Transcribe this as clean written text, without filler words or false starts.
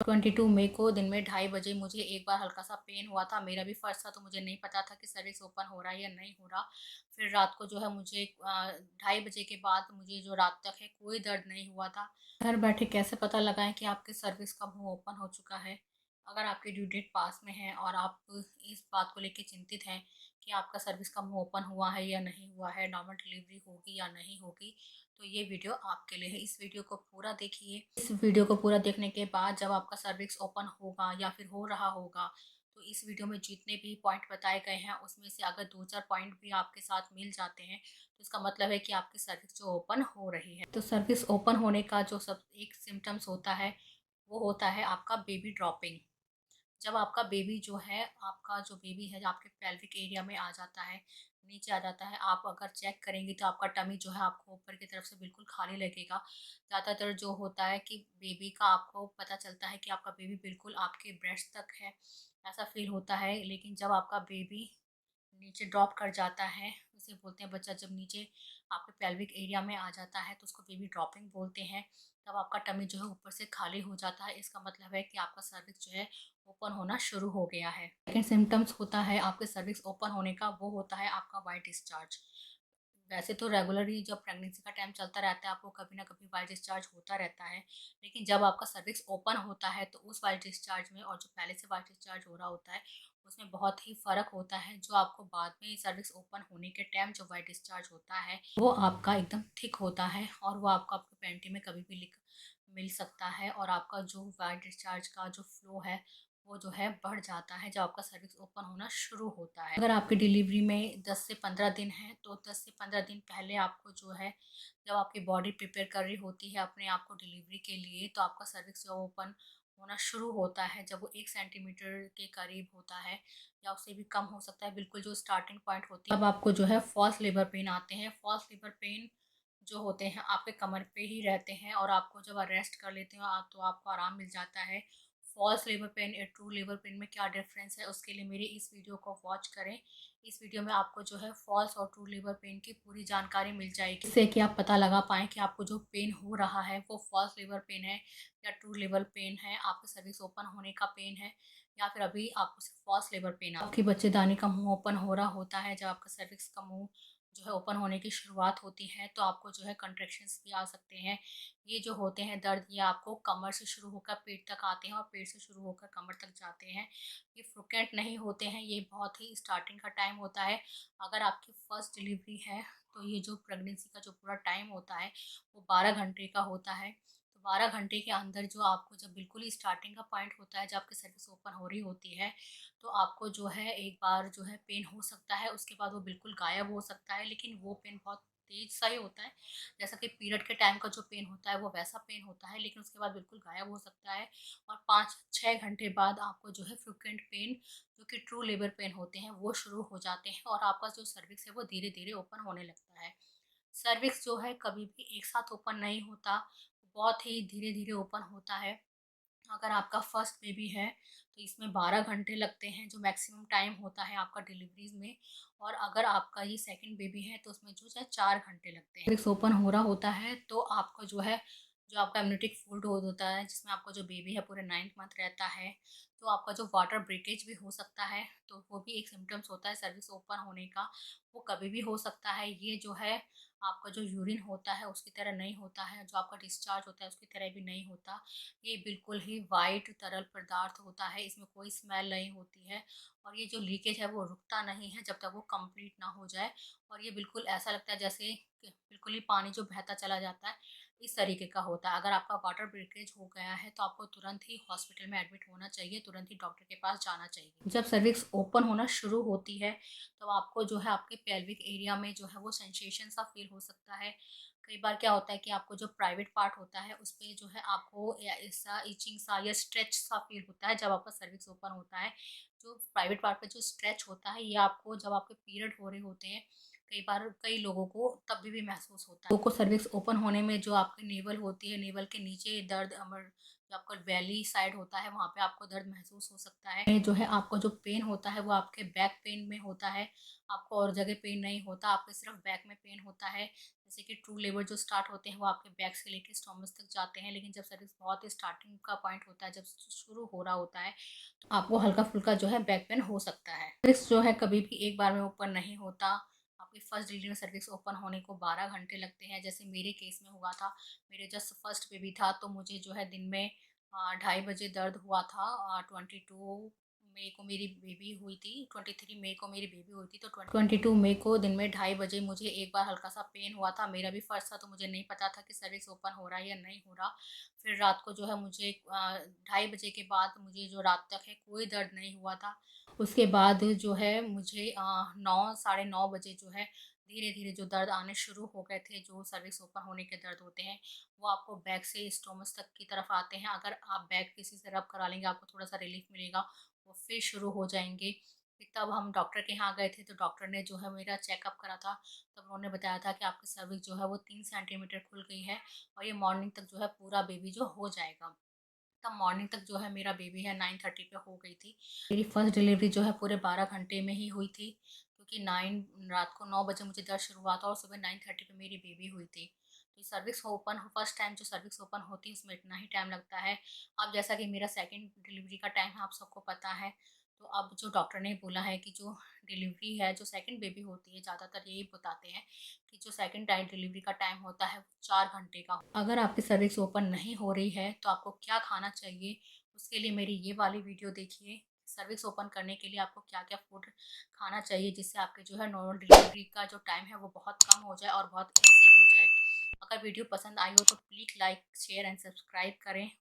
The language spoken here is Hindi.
22 मई को दिन में 2:30 बजे मुझे एक बार हल्का सा पेन हुआ था। मेरा भी फर्स्ट था, तो मुझे नहीं पता था कि सर्विक्स ओपन हो रहा है या नहीं हो रहा। फिर रात को जो है मुझे 2:30 बजे के बाद मुझे जो रात तक है कोई दर्द नहीं हुआ था। घर बैठे कैसे पता लगाएं कि आपके सर्विक्स का मुंह ओपन हो चुका है? अगर आपकी ड्यू डेट पास में है और आप इस बात को लेकर चिंतित हैं कि आपका सर्विस का मुंह ओपन हुआ है या नहीं हुआ है, नॉर्मल डिलीवरी होगी या नहीं होगी, तो ये वीडियो आपके लिए है। इस वीडियो को पूरा देखिए। इस वीडियो को पूरा देखने के बाद जब आपका सर्विक्स ओपन होगा या फिर हो रहा होगा, तो इस वीडियो में जितने भी पॉइंट बताए गए हैं उसमें से अगर 2-4 पॉइंट भी आपके साथ मिल जाते हैं, तो इसका मतलब है कि आपकी सर्विक्स जो ओपन हो रही है। तो सर्विक्स ओपन होने का जो सब एक सिम्टम्स होता है, वो होता है आपका बेबी ड्रॉपिंग। जब आपका बेबी जो है, आपका जो बेबी है आपके पेल्विक एरिया में आ जाता है, नीचे आ जाता है, आप अगर चेक करेंगे तो आपका टमी जो है आपको ऊपर की तरफ से बिल्कुल खाली लगेगा। ज़्यादातर जो होता है कि बेबी का आपको पता चलता है कि आपका बेबी बिल्कुल आपके ब्रेस्ट तक है, ऐसा फील होता है। लेकिन जब आपका बेबी नीचे ड्रॉप कर जाता है, उसे बोलते हैं बच्चा जब नीचे आपके पेल्विक एरिया में आ जाता है तो उसको बेबी ड्रॉपिंग बोलते हैं। तब आपका टमी जो है ऊपर से खाली हो जाता है, इसका मतलब है कि आपका सर्विक्स जो है ओपन होना शुरू हो गया है। सेकेंड सिम्टम्स होता है आपके सर्विक्स ओपन होने का, वो होता है आपका वाइट डिस्चार्ज। वैसे तो रेगुलरली जब प्रेगनेंसी का टाइम चलता रहता है आपको कभी ना कभी वाइट डिस्चार्ज होता रहता है, लेकिन जब आपका सर्विक्स ओपन होता है तो उस वाइट डिस्चार्ज में और जो पहले से वाइट डिस्चार्ज हो रहा होता है उसमें बहुत ही फ़र्क होता है। जो आपको बाद में सर्विक्स ओपन होने के टाइम जो वाइट डिस्चार्ज होता है वो आपका एकदम थिक होता है और वो आपको आपके पैंटी में कभी भी लिख मिल सकता है, और आपका जो वाइट डिस्चार्ज का जो फ्लो है वो जो है बढ़ जाता है जब आपका सर्विक्स ओपन होना शुरू होता है। अगर आपकी डिलीवरी में 10 से 15 दिन है तो 10 से 15 दिन पहले आपको जो है, जब आपकी बॉडी प्रिपेयर कर रही होती है अपने आप को डिलीवरी के लिए, तो आपका सर्विक्स जो ओपन होना शुरू होता है जब वो 1 सेंटीमीटर के करीब होता है या उससे भी कम हो सकता है। बिल्कुल जो स्टार्टिंग पॉइंट होती है, अब आपको जो है फॉल्स लेबर पेन आते हैं। फॉल्स लेबर पेन जो होते हैं आपके कमर पे ही रहते हैं और आपको जब अरेस्ट कर लेते हो आप तो आपको आराम मिल जाता है। फॉल्स लेबर पेन या ट्रू लेबर पेन में क्या डिफरेंस है उसके लिए मेरी इस वीडियो को वॉच करें। इस वीडियो में आपको जो है फॉल्स और ट्रू लेबर पेन की पूरी जानकारी मिल जाएगी, जिससे कि आप पता लगा पाएँ कि आपको जो पेन हो रहा है वो फॉल्स लेबर पेन है या ट्रू लेबर पेन है, आपके सर्विक्स ओपन होने का पेन है या फिर अभी आपको सिर्फ फॉल्स लेबर पेन। आपकी बच्चेदानी का मुंह ओपन हो रहा होता है, जब आपका सर्विक्स का मुंह जो है ओपन होने की शुरुआत होती है तो आपको जो है कंट्रैक्शंस भी आ सकते हैं। ये जो होते हैं दर्द, ये आपको कमर से शुरू होकर पेट तक आते हैं और पेट से शुरू होकर कमर तक जाते हैं। ये फ्रिक्वेंट नहीं होते हैं, ये बहुत ही स्टार्टिंग का टाइम होता है। अगर आपकी फर्स्ट डिलीवरी है तो ये जो प्रेगनेंसी का जो पूरा टाइम होता है वो 12 घंटे का होता है। तो 12 घंटे के अंदर जो आपको जब बिल्कुल ही स्टार्टिंग का पॉइंट होता है जब आपकी सर्विस ओपन हो रही होती है, तो आपको जो है एक बार जो है पेन हो सकता है, उसके बाद वो बिल्कुल गायब हो सकता है, लेकिन वो पेन बहुत तेज सा ही होता है। जैसा कि पीरियड के टाइम का जो पेन होता है वो वैसा पेन होता है, लेकिन उसके बाद बिल्कुल गायब हो सकता है। और 5-6 घंटे बाद आपको जो है फ्रिक्वेंट पेन, जो कि ट्रू लेबर पेन होते हैं, वो शुरू हो जाते हैं और आपका जो सर्विक्स है वो धीरे धीरे ओपन होने लगता है। सर्विक्स जो है कभी भी एक साथ ओपन नहीं होता, बहुत ही धीरे धीरे ओपन होता है। अगर आपका फर्स्ट बेबी है तो इसमें 12 घंटे लगते हैं, जो मैक्सिमम टाइम होता है आपका डिलीवरीज में। और अगर आपका ये सेकंड बेबी है तो उसमें जो है 4 घंटे लगते हैं। सर्विक्स ओपन हो रहा होता है तो आपका जो है, जो आपका इम्यूनिटिक फूड होता है जिसमें आपका जो बेबी है पूरे 9th मंथ रहता है, तो आपका जो वाटर ब्रेकेज भी हो सकता है, तो वो भी एक सिम्टम्स होता है सर्विक्स ओपन होने का। वो कभी भी हो सकता है। ये जो है आपका जो यूरिन होता है उसकी तरह नहीं होता है, जो आपका डिस्चार्ज होता है उसकी तरह भी नहीं होता। ये बिल्कुल ही वाइट तरल पदार्थ होता है, इसमें कोई स्मेल नहीं होती है और ये जो लीकेज है वो रुकता नहीं है जब तक वो कंप्लीट ना हो जाए। और ये बिल्कुल ऐसा लगता है जैसे कि बिल्कुल ही पानी जो बहता चला जाता है, इस तरीके का होता है। अगर आपका वाटर ब्रेकेज हो गया है तो आपको तुरंत ही हॉस्पिटल में एडमिट होना चाहिए, तुरंत ही डॉक्टर के पास जाना चाहिए। जब सर्विक्स ओपन होना शुरू होती है तो आपको जो है आपके पेल्विक एरिया में जो है वो सेंसेशन सा फील हो सकता है। कई बार क्या होता है कि आपको जो प्राइवेट पार्ट होता है उस पे जो है आपको ऐसा इचिंग सा या स्ट्रेच सा फील होता है जब आपका सर्विक्स ओपन होता है। जो प्राइवेट पार्ट पे जो स्ट्रेच होता है ये आपको जब आपके पीरियड हो रहे होते हैं, कई बार कई लोगों को तब भी महसूस होता है। लोगों को सर्विक्स ओपन होने में जो आपकी नेवल होती है, नेवल के नीचे दर्द अमर जो आपका बेली साइड होता है, वहाँ पे आपको दर्द महसूस हो सकता है। ये जो है आपको जो पेन होता है वो आपके बैक पेन में होता है, आपको और जगह पेन नहीं होता, आपको सिर्फ बैक में पेन होता है। जैसे कि ट्रू लेबर जो स्टार्ट होते हैं वो आपके बैक से लेके स्टोमच तक जाते हैं, लेकिन जब सर्विक्स बहुत ही स्टार्टिंग का पॉइंट होता है, जब शुरू हो रहा होता है, तो आपको हल्का-फुल्का जो है बैक पेन हो सकता है। सर्विक्स जो है कभी भी एक बार में ओपन नहीं होता। आपकी फर्स्ट डिलीवरी में सर्विक्स ओपन होने को 12 घंटे लगते हैं। जैसे मेरे केस में हुआ था, मेरे जस्ट फर्स्ट बेबी था, तो मुझे जो है दिन में 2:30 बजे दर्द हुआ था। 22 मई को मेरी बेबी हुई थी, 23 मई को मेरी बेबी हुई थी, तो 22 मई को दिन में 2:30 बजे मुझे एक बार हल्का-सा पेन हुआ था। मेरा भी फर्स्ट था, तो मुझे नहीं पता था कि सर्विक्स ओपन हो रहा है या नहीं हो रहा। फिर रात को जो है मुझे 2:30 बजे के बाद मुझे जो रात तक है कोई दर्द नहीं हुआ था। उसके बाद जो है मुझे 9 साढ़े 9 बजे जो है धीरे-धीरे जो दर्द आने शुरू हो गए थे, जो सर्विक्स ओपन होने के दर्द होते हैं, वो आपको बैक से स्टोमच तक की तरफ आते हैं। अगर आप बैक किसी से रब करा लेंगे, आपको थोड़ा-सा रिलीफ़ मिलेगा, वो फिर शुरू हो जाएँगे। फिर तब हम डॉक्टर के यहाँ गए थे, तो डॉक्टर ने जो है मेरा चेकअप करा था, तब उन्होंने बताया था कि आपकी सर्विक्स जो है वो 3 सेंटीमीटर खुल गई है और ये मॉर्निंग तक जो है पूरा बेबी जो हो जाएगा। तब मॉर्निंग तक जो है मेरा बेबी है 9:30 पे हो गई थी। मेरी फर्स्ट डिलीवरी जो है पूरे 12 घंटे में ही हुई थी, क्योंकि 9 रात को 9 बजे मुझे दर्द शुरू हुआ था और सुबह 9:30 पे मेरी बेबी हुई थी। तो सर्विक्स ओपन फर्स्ट टाइम जो सर्विक्स ओपन होती है उसमें इतना ही टाइम लगता है। अब जैसा कि मेरा सेकंड डिलीवरी का टाइम है, आप सबको पता है, तो अब जो डॉक्टर ने बोला है कि जो डिलीवरी है, जो सेकंड बेबी होती है, ज़्यादातर यही बताते हैं कि जो सेकंड टाइम डिलीवरी का टाइम होता है वो 4 घंटे का। अगर आपकी सर्विक्स ओपन नहीं हो रही है तो आपको क्या खाना चाहिए, उसके लिए मेरी ये वाली वीडियो देखिए। सर्विक्स ओपन करने के लिए आपको क्या-क्या फूड खाना चाहिए, जिससे आपके जो है नॉर्मल डिलीवरी का जो टाइम है वो बहुत कम हो जाए और बहुत ईज़ी हो जाए। अगर वीडियो पसंद आई हो तो please like, share and subscribe करें।